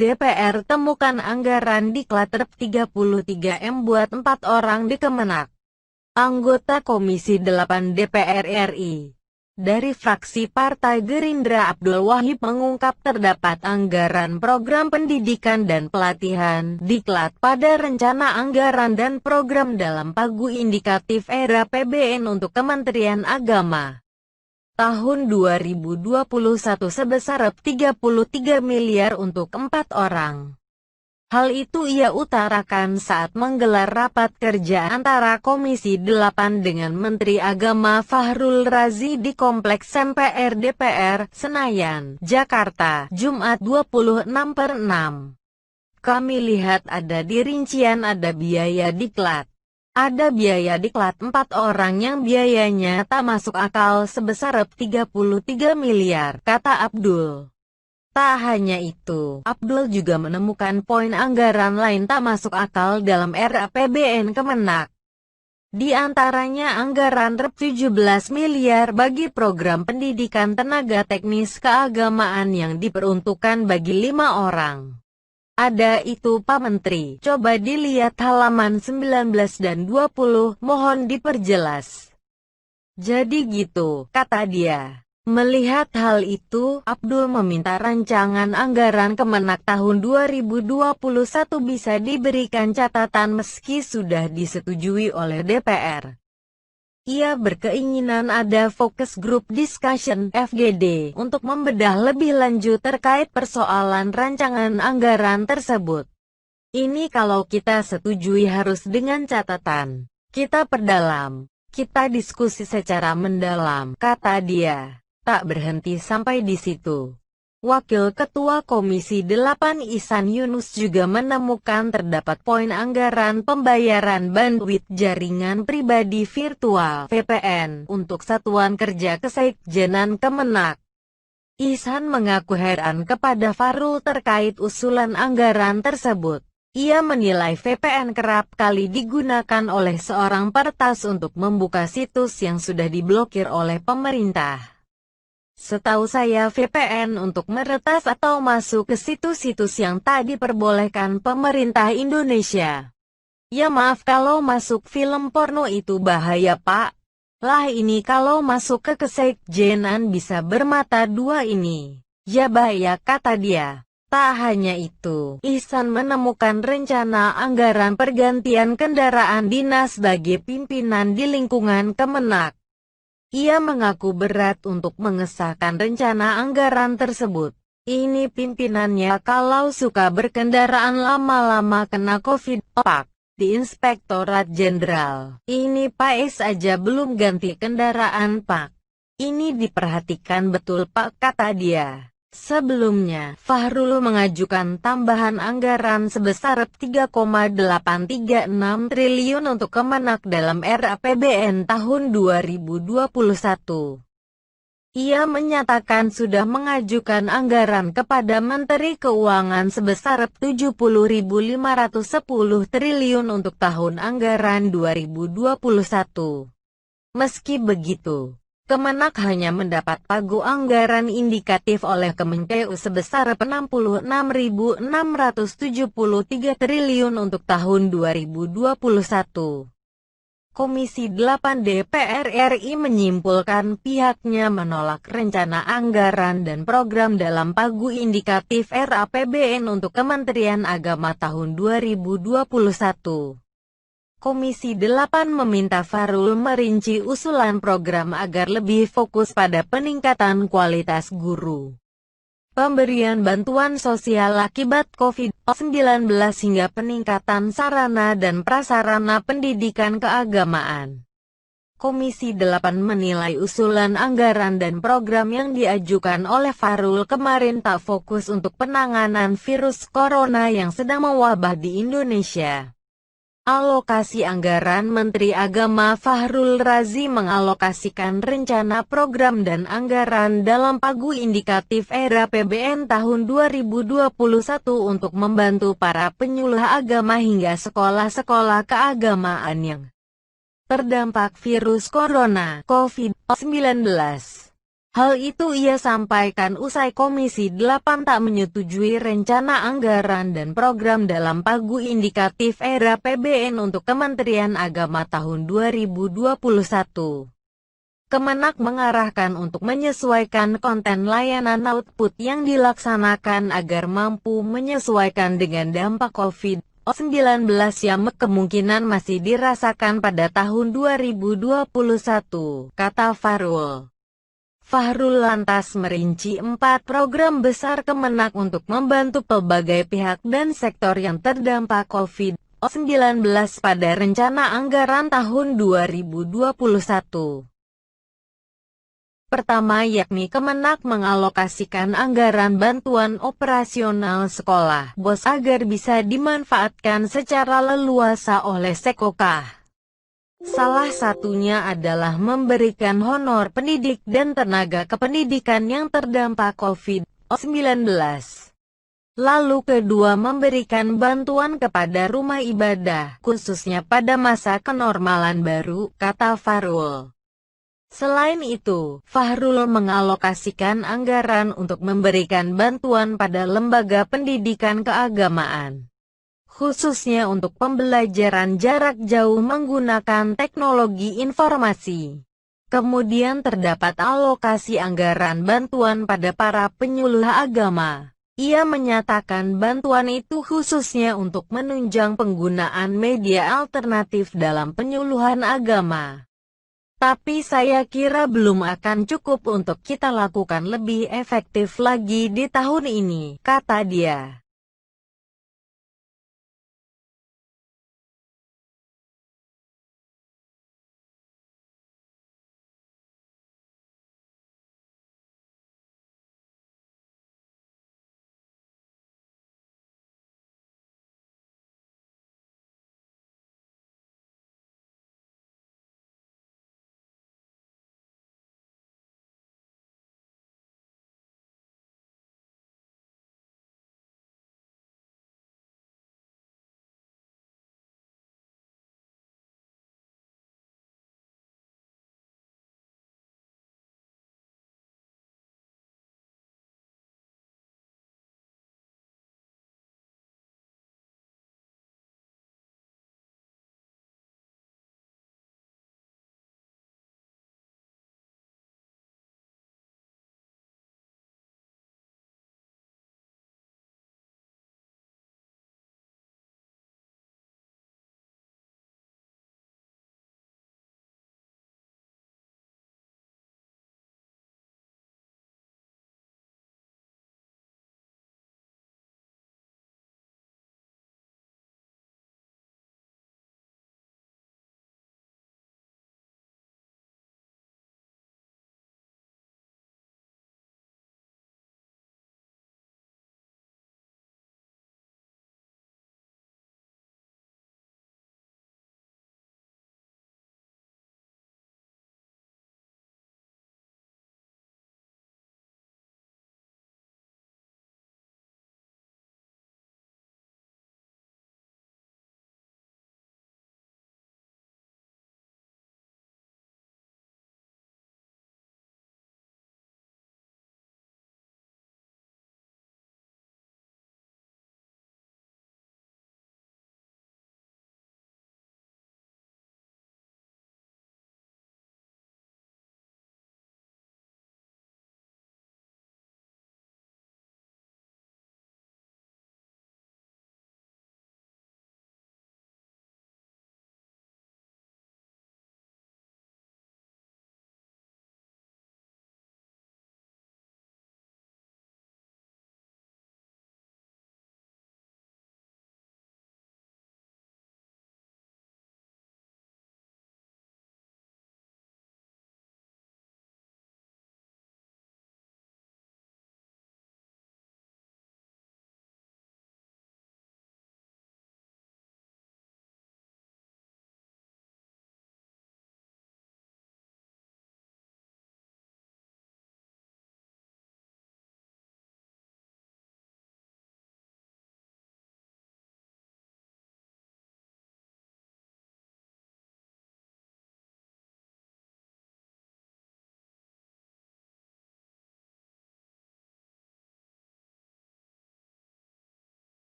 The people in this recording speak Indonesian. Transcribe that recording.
DPR temukan anggaran diklat Rp 33 M buat 4 orang di Kemenak. Anggota Komisi 8 DPR RI dari fraksi Partai Gerindra Abdul Wahid mengungkap terdapat anggaran program pendidikan dan pelatihan diklat pada rencana anggaran dan program dalam pagu indikatif era APBN untuk Kementerian Agama tahun 2021 sebesar Rp 33 miliar untuk 4 orang. Hal itu ia utarakan saat menggelar rapat kerja antara Komisi 8 dengan Menteri Agama Fahrul Razi di Kompleks MPR DPR, Senayan, Jakarta, Jumat 26/6. Kami lihat ada di rincian ada biaya diklat. Ada biaya diklat 4 orang yang biayanya tak masuk akal sebesar Rp 33 miliar, kata Abdul. Tak hanya itu, Abdul juga menemukan poin anggaran lain tak masuk akal dalam RAPBN Kemenak. Di antaranya anggaran Rp 17 miliar bagi program pendidikan tenaga teknis keagamaan yang diperuntukkan bagi 5 orang. Ada itu Pak Menteri, coba dilihat halaman 19 dan 20, mohon diperjelas. Jadi gitu, kata dia. Melihat hal itu, Abdul meminta rancangan anggaran Kemenak tahun 2021 bisa diberikan catatan meski sudah disetujui oleh DPR. Ia berkeinginan ada Focus Group Discussion (FGD) untuk membedah lebih lanjut terkait persoalan rancangan anggaran tersebut. Ini kalau kita setujui harus dengan catatan. Kita perdalam, kita diskusi secara mendalam, kata dia. Tak berhenti sampai di situ. Wakil Ketua Komisi 8 Ihsan Yunus juga menemukan terdapat poin anggaran pembayaran bandwidth jaringan pribadi virtual (VPN) untuk Satuan Kerja Kesekjenan Kemenak. Ihsan mengaku heran kepada Fahrul terkait usulan anggaran tersebut. Ia menilai VPN kerap kali digunakan oleh seorang peretas untuk membuka situs yang sudah diblokir oleh pemerintah. Setahu saya VPN untuk meretas atau masuk ke situs-situs yang tak diperbolehkan pemerintah Indonesia. Ya maaf kalau masuk film porno itu bahaya Pak. Lah ini kalau masuk ke kesekjenan bisa bermata dua ini. Ya bahaya, kata dia. Tak hanya itu, Ihsan menemukan rencana anggaran pergantian kendaraan dinas bagi pimpinan di lingkungan Kemenak. Ia mengaku berat untuk mengesahkan rencana anggaran tersebut. Ini pimpinannya kalau suka berkendaraan lama-lama kena COVID, Pak. Di Inspektorat Jenderal. Ini Pak S aja belum ganti kendaraan Pak. Ini diperhatikan betul Pak, kata dia. Sebelumnya, Fahrul mengajukan tambahan anggaran sebesar Rp 3,836 triliun untuk Kemenak dalam RAPBN tahun 2021. Ia menyatakan sudah mengajukan anggaran kepada Menteri Keuangan sebesar Rp 70.510 triliun untuk tahun anggaran 2021. Meski begitu, Kemenak hanya mendapat pagu anggaran indikatif oleh Kemenkeu sebesar Rp 66.673 triliun untuk tahun 2021. Komisi 8 DPR RI menyimpulkan pihaknya menolak rencana anggaran dan program dalam pagu indikatif RAPBN untuk Kementerian Agama tahun 2021. Komisi 8 meminta Fahrul merinci usulan program agar lebih fokus pada peningkatan kualitas guru, pemberian bantuan sosial akibat COVID-19 hingga peningkatan sarana dan prasarana pendidikan keagamaan. Komisi 8 menilai usulan anggaran dan program yang diajukan oleh Fahrul kemarin tak fokus untuk penanganan virus corona yang sedang mewabah di Indonesia. Alokasi anggaran Menteri Agama Fahrul Razi mengalokasikan rencana program dan anggaran dalam pagu indikatif era APBN tahun 2021 untuk membantu para penyuluh agama hingga sekolah-sekolah keagamaan yang terdampak virus corona, COVID-19. Hal itu ia sampaikan usai Komisi 8 tak menyetujui rencana anggaran dan program dalam pagu indikatif era APBN untuk Kementerian Agama tahun 2021. Kemenak mengarahkan untuk menyesuaikan konten layanan output yang dilaksanakan agar mampu menyesuaikan dengan dampak COVID-19 yang kemungkinan masih dirasakan pada tahun 2021, kata Fahrul. Fahrul lantas merinci 4 program besar Kemenak untuk membantu pelbagai pihak dan sektor yang terdampak COVID-19 pada rencana anggaran tahun 2021. Pertama yakni Kemenak mengalokasikan anggaran bantuan operasional sekolah BOS agar bisa dimanfaatkan secara leluasa oleh Sekokah. Salah satunya adalah memberikan honor pendidik dan tenaga kependidikan yang terdampak COVID-19. Lalu kedua memberikan bantuan kepada rumah ibadah, khususnya pada masa kenormalan baru, kata Fahrul. Selain itu, Fahrul mengalokasikan anggaran untuk memberikan bantuan pada lembaga pendidikan keagamaan, khususnya untuk pembelajaran jarak jauh menggunakan teknologi informasi. Kemudian terdapat alokasi anggaran bantuan pada para penyuluh agama. Ia menyatakan bantuan itu khususnya untuk menunjang penggunaan media alternatif dalam penyuluhan agama. Tapi saya kira belum akan cukup untuk kita lakukan lebih efektif lagi di tahun ini, kata dia.